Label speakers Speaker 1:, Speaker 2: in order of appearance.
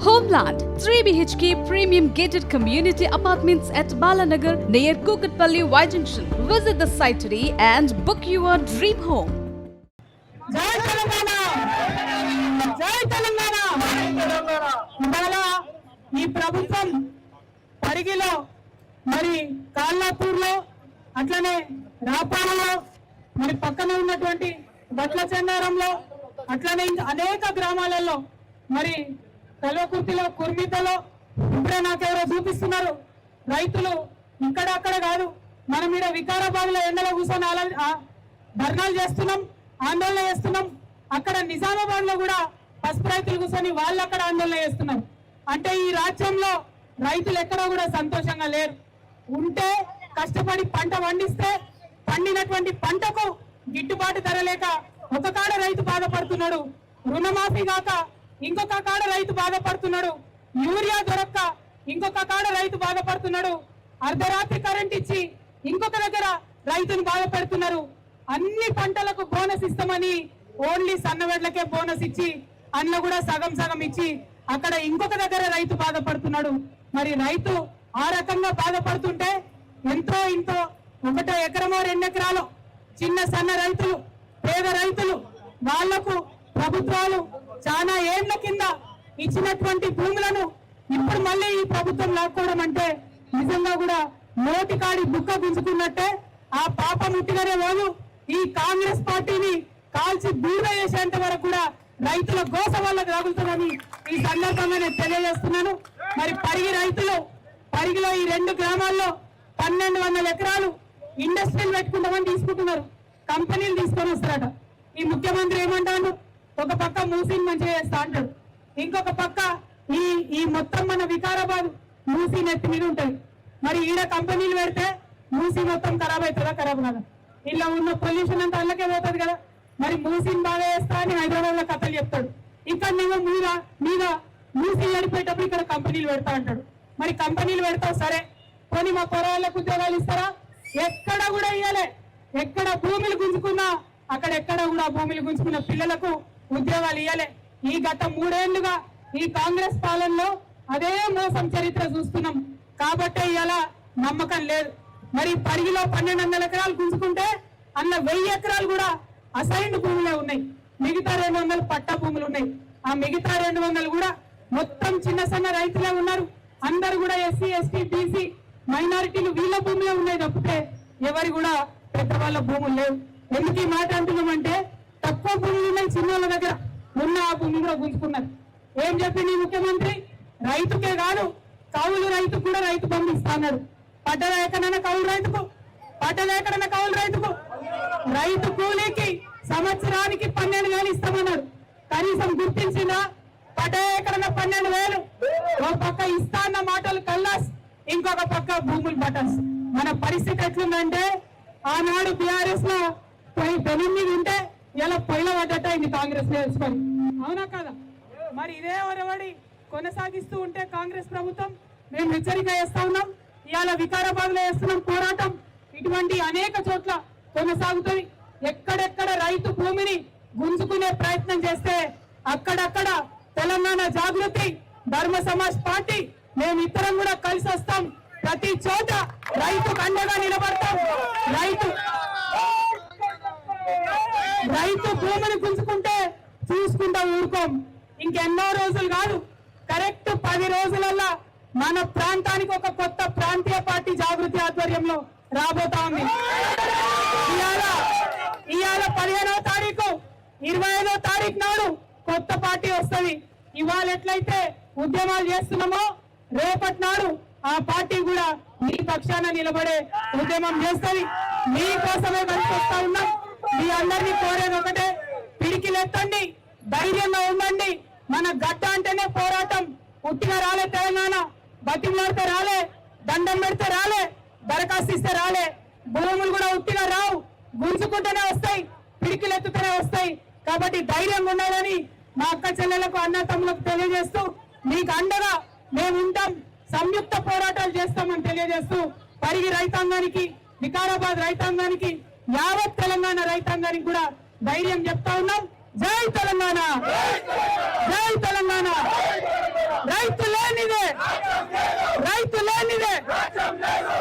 Speaker 1: Homeland 3 BHK premium gated community apartments at Balanagar near Kukatpalli Y Junction. Visit the site today and book your dream home.
Speaker 2: జై తెలంగాణ జై తెలంగాణ ఇవాళ ఈ ప్రభుత్వం పరిగిలో మరి కాల్లాపూర్లో అట్లనే రాపాలలో మరి పక్కన ఉన్నటువంటి బట్ల చెన్నారంలో అట్లనే అనేక గ్రామాలలో మరి కల్వకుర్తిలో కుర్మితలో ఇప్పుడే నాకెవరో చూపిస్తున్నారు రైతులు ఇక్కడ అక్కడ కాదు మనం ఇక్కడ వికారాబాద్ లో ఎండలో కూర్చొని ధర్నాలు చేస్తున్నాం ఆందోళన చేస్తున్నాం అక్కడ నిజామాబాద్ లో కూడా పసుపు రైతులు కూర్చొని వాళ్ళు అక్కడ ఆందోళన చేస్తున్నారు అంటే ఈ రాజ్యంలో రైతులు ఎక్కడా కూడా సంతోషంగా లేరు ఉంటే కష్టపడి పంట పండిస్తే పండినటువంటి పంటకు గిట్టుబాటు ధర లేక ఒక కాడ రైతు బాధపడుతున్నాడు రుణమాఫీ కాక ఇంకొక కాడ రైతు బాధపడుతున్నాడు యూరియా దొరక్క ఇంకొక కాడ రైతు బాధపడుతున్నాడు అర్ధరాత్రి కరెంట్ ఇచ్చి ఇంకొక దగ్గర రైతును బాధపడుతున్నారు అన్ని పంటలకు బోనస్ ఇస్తామని ఓన్లీ సన్నవెడ్లకే బోనస్ ఇచ్చి అందులో కూడా సగం సగం ఇచ్చి అక్కడ ఇంకొక దగ్గర రైతు బాధపడుతున్నాడు మరి రైతు ఆ రకంగా బాధపడుతుంటే ఎంతో ఇంతో 1 ఎకరమో 2 ఎకరాలు చిన్న సన్న రైతులు పేద రైతులు వాళ్లకు ప్రభుత్వాలు చాలా ఏళ్ల కింద ఇచ్చినటువంటి భూములను ఇప్పుడు మళ్ళీ ఈ ప్రభుత్వం లాక్కోవడం అంటే నిజంగా కూడా నోటికాడి బుక్క గుంజుకున్నట్టే ఆ పాప ముట్టిగానే వాళ్ళు ఈ కాంగ్రెస్ పార్టీని కాల్చి బూర చేసేంత వరకు కూడా రైతుల గోస వాళ్ళకు తగులుతుందని ఈ సందర్భంగా నేను తెలియజేస్తున్నాను మరి పరిగి రైతులు పరిగిలో ఈ 2 గ్రామాల్లో 1200 ఎకరాలు ఇండస్ట్రీలు పెట్టుకుంటామని తీసుకుంటున్నారు కంపెనీలు తీసుకొని వస్తారట ఈ ముఖ్యమంత్రి ఏమంటాడు ఒక పక్క మూసీని మంచిగా చేస్తా అంటాడు ఇంకొక పక్క ఈ మొత్తం మన వికారాబాద్ మూసీ నెత్తి మీద ఉంటుంది మరి ఈడ కంపెనీలు పెడితే మూసీ మొత్తం ఖరాబ్ అవుతుందా ఖరాబ్ కదా ఇలా ఉన్న పొల్యూషన్ అంతా అల్లకే పోతుంది కదా మరి మూసీని బాగా చేస్తా అని హైదరాబాద్ లో కథలు చెప్తాడు ఇక్కడ నేను మీద మూసీ నడిపేటప్పుడు ఇక్కడ కంపెనీలు పెడతా అంటాడు మరి కంపెనీలు పెడతావు సరే పోనీ మా పొరాలకు ఉద్యోగాలు ఇస్తారా ఎక్కడ కూడా ఇవ్వలే ఎక్కడ భూములు గుంజుకున్నా అక్కడ ఎక్కడ కూడా భూములు గుంజుకున్న పిల్లలకు ఉద్యోగాలు ఇవ్వలే ఈ గత 3 ఏళ్లుగా ఈ కాంగ్రెస్ పాలనలో అదే మోసం చరిత్ర చూస్తున్నాం కాబట్టి ఇవాళ నమ్మకం లేదు మరి పరిగిలో 1200 ఎకరాలు గుంజుకుంటే అన్న 1000 ఎకరాలు కూడా అసైన్డ్ భూములే ఉన్నాయి మిగతా 200 పట్టా భూములు ఉన్నాయి ఆ మిగతా 200 కూడా మొత్తం చిన్న సన్న రైతులే ఉన్నారు అందరు కూడా ఎస్సీ ఎస్టీ బీసీ మైనారిటీలు వీళ్ళ భూములే ఉన్నాయి తప్పితే ఎవరి కూడా పెద్దవాళ్ళ భూములు లేవు ఎందుకు ఈ మాట అంటున్నామంటే తక్కువ భూములు ఉన్నాయి చిన్నోళ్ళ దగ్గర ఉన్న ఆ భూమి కూడా గుంజుకున్నారు ఏం చెప్పింది ముఖ్యమంత్రి రైతుకే కాదు కౌలు రైతు కూడా రైతు పంపిస్తా అన్నాడు పట్టణ ఎక్కడైనా కౌలు రైతుకు పట్టణ ఎక్కడైనా కౌలు రైతుకు రైతు కూలీకి సంవత్సరానికి 12,000 ఇస్తామన్నాడు కనీసం గుర్తించిందా పట్టణ ఎక్కడైనా 12,000 ఒక పక్క ఇస్తా అన్న మాటలు కల్లాస్ ఇంకొక పక్క భూములు పటాస్ మన పరిస్థితి ఎట్లుందంటే ఆనాడు బీఆర్ఎస్ లో 8 ఉంటే ఇలా పొయ్యిల పడ్డట ఇది కాంగ్రెస్ తెలుసుకొని అవునా కదా మరి ఇదే వరవడి కొనసాగిస్తూ ఉంటే కాంగ్రెస్ ప్రభుత్వం మేము హెచ్చరిక చేస్తా ఉన్నాం ఇవాళ వికారాబాద్ లో చేస్తున్నాం పోరాటం ఇటువంటి అనేక చోట్ల కొనసాగుతుంది ఎక్కడెక్కడ రైతు భూమిని గుంజుకునే ప్రయత్నం చేస్తే అక్కడక్కడ తెలంగాణ జాగృతి ధర్మ సమాజ్ పార్టీ మేమిద్దరం కూడా కలిసి వస్తాం ప్రతి చోట రైతుకు అండగా నిలబడతాం రైతు భూమిని గుంజుకుంటే చూసుకుంటా ఊరుకోం ఇంకెన్నో రోజులు కాదు కరెక్ట్ 10 రోజులలో మన ప్రాంతానికి ఒక కొత్త ప్రాంతీయ పార్టీ జాగృతి ఆధ్వర్యంలో రాబోతా ఉంది ఇవాళ 15వ తారీఖు 25వ తారీఖు నాడు కొత్త పార్టీ వస్తుంది ఇవాళ ఎట్లయితే ఉద్యమాలు చేస్తున్నామో రేపటి నాడు ఆ పార్టీ కూడా మీ పక్షాన నిలబడే ఉద్యమం చేస్తుంది మీకోసమే కనిపిస్తా ఉన్నాం మీ అందరినీ కోరేది ఒకటే పిడికిలెత్తండి ధైర్యంగా ఉండండి మన గడ్డ అంటేనే పోరాటం ఉట్టిగా రాలే తెలంగాణ బతిమలాడితే రాలే దండం పెడితే రాలే దరఖాస్తు ఇస్తే రాలే భూములు కూడా ఉట్టిగా రావు గుంజుకుంటేనే వస్తాయి పిడికిలెత్తుతూనే వస్తాయి కాబట్టి ధైర్యంగా ఉండాలని మా అక్క చెల్లెలకు అన్న తమ్ములకు తెలియజేస్తూ మీకు అండగా మేము ఉంటాం సంయుక్త పోరాటాలు చేస్తామని తెలియజేస్తూ పరిగి రైతాంగానికి వికారాబాద్ రైతాంగానికి యావత్ తెలంగాణ రైతాంగానికి కూడా ధైర్యం చెప్తా ఉన్నాం జై తెలంగాణ జై తెలంగాణ జై నీదే